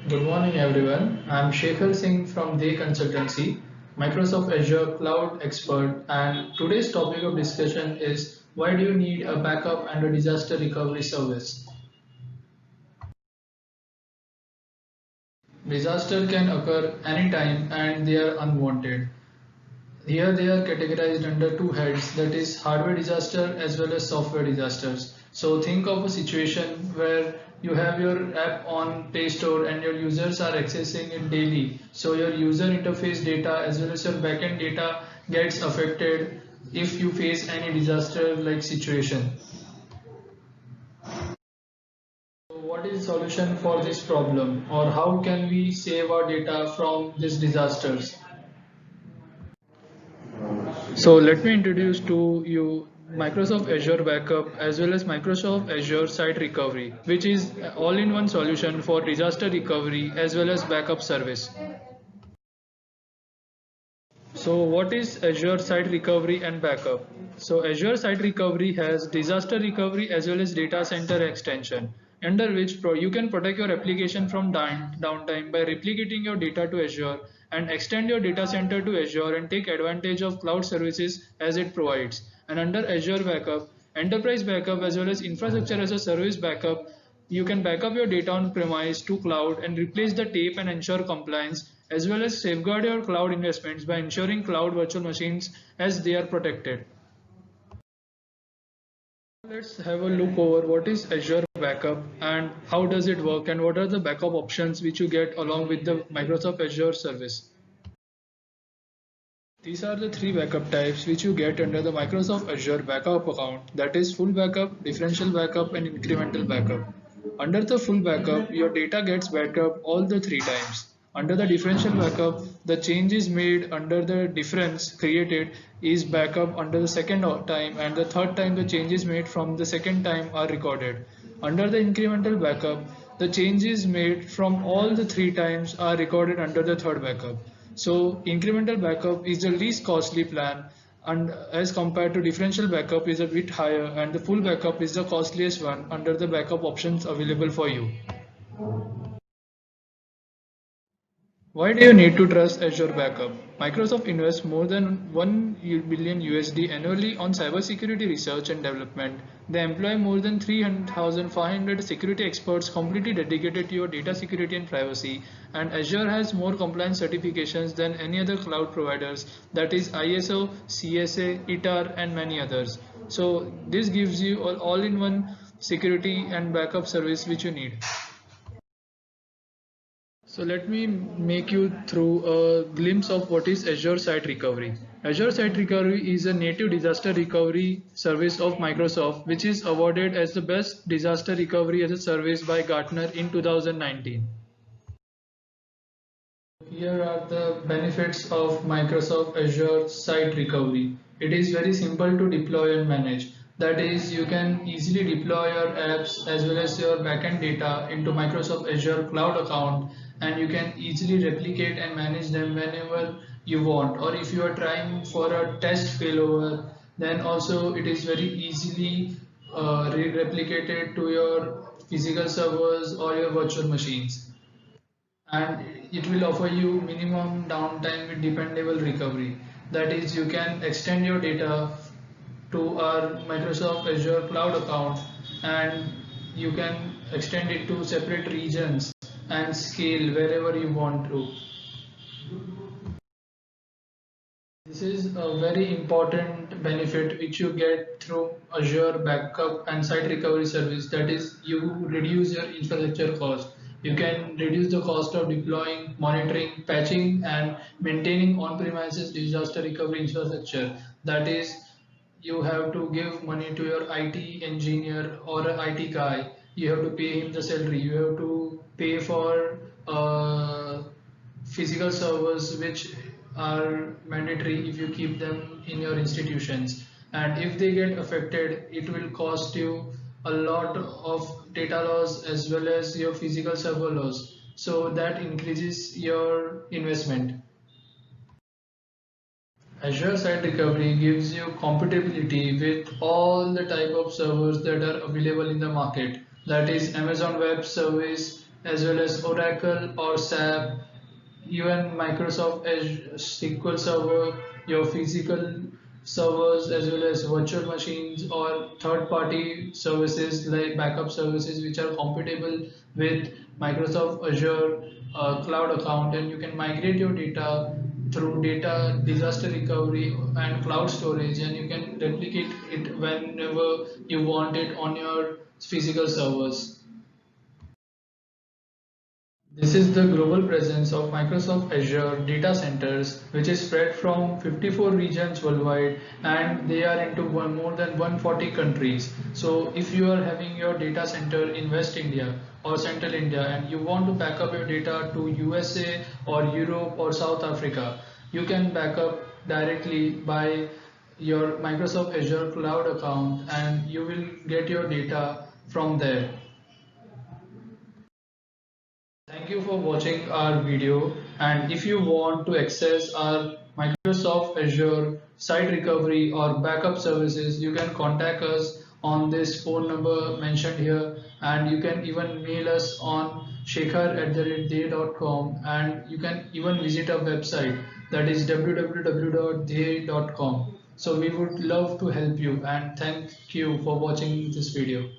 Good morning, everyone. I'm Shekhar Singh from Day Consultancy, Microsoft Azure Cloud expert, and today's topic of discussion is why do you need a backup and a disaster recovery service? Disaster can occur anytime and they are unwanted. Here they are categorized under two heads, that is hardware disaster as well as software disasters. So think of a situation where you have your app on Play Store and your users are accessing it daily. So your user interface data as well as your backend data gets affected if you face any disaster like situation. So what is the solution for this problem, or how can we save our data from these disasters? So let me introduce to you Microsoft Azure Backup as well as Microsoft Azure Site Recovery, which is all-in-one solution for disaster recovery as well as backup service. So what is Azure Site Recovery and Backup? So Azure Site Recovery has disaster recovery as well as data center extension, under which you can protect your application from downtime by replicating your data to Azure and extend your data center to Azure and take advantage of cloud services as it provides. And under Azure Backup, Enterprise Backup as well as Infrastructure as a Service Backup, you can back up your data on premise to cloud and replace the tape and ensure compliance, as well as safeguard your cloud investments by ensuring cloud virtual machines as they are protected. Let's have a look over what is Azure Backup and how does it work and what are the backup options which you get along with the Microsoft Azure service. These are the three backup types which you get under the Microsoft Azure Backup account, that is full backup, differential backup and incremental backup. Under the full backup, your data gets backed up all the three times. Under the differential backup, the changes made under the difference created is backup under the second time, and the third time the changes made from the second time are recorded. Under the incremental backup, the changes made from all the three times are recorded under the third backup. So incremental backup is the least costly plan, and as compared to differential backup is a bit higher, and the full backup is the costliest one under the backup options available for you. Why do you need to trust Azure Backup? Microsoft invests more than 1 billion USD annually on cybersecurity research and development. They employ more than 3,500 security experts completely dedicated to your data security and privacy. And Azure has more compliance certifications than any other cloud providers, that is ISO, CSA, ITAR and many others. So this gives you all-in-one security and backup service which you need. So let me make you through a glimpse of what is Azure Site Recovery. Azure Site Recovery is a native disaster recovery service of Microsoft, which is awarded as the best disaster recovery as a service by Gartner in 2019. Here are the benefits of Microsoft Azure Site Recovery. It is very simple to deploy and manage. That is, you can easily deploy your apps as well as your backend data into Microsoft Azure Cloud account, and you can easily replicate and manage them whenever you want. Or if you are trying for a test failover, then also it is very easily replicated to your physical servers or your virtual machines, and it will offer you minimum downtime with dependable recovery. That is, you can extend your data to our Microsoft Azure cloud account, and you can extend it to separate regions and scale wherever you want to. This is a very important benefit which you get through Azure Backup and Site Recovery Service. That is, you reduce your infrastructure cost. You can reduce the cost of deploying, monitoring, patching, and maintaining on-premises disaster recovery infrastructure. That is, you have to give money to your IT engineer or an IT guy. You have to pay him the salary. You have to pay for physical servers which are mandatory if you keep them in your institutions, and if they get affected it will cost you a lot of data loss as well as your physical server loss, so that increases your investment. Azure Site Recovery gives you compatibility with all the type of servers that are available in the market. That is Amazon Web Service, as well as Oracle or SAP, even Microsoft Azure SQL Server, your physical servers as well as virtual machines or third-party services like backup services which are compatible with Microsoft Azure cloud account, and you can migrate your data through data disaster recovery and cloud storage, and you can replicate it whenever you want it on your physical servers. This is the global presence of Microsoft Azure data centers, which is spread from 54 regions worldwide, and they are into more than 140 countries. So if you are having your data center in West India or Central India and you want to back up your data to USA or Europe or South Africa, you can back up directly by your Microsoft Azure cloud account, and you will get your data from there. Thank you for watching our video, and if you want to access our Microsoft Azure site recovery or backup services, you can contact us on this phone number mentioned here, and you can even mail us on shekhar@dhey.com, and you can even visit our website, that is www.dhey.com. So we would love to help you, and thank you for watching this video.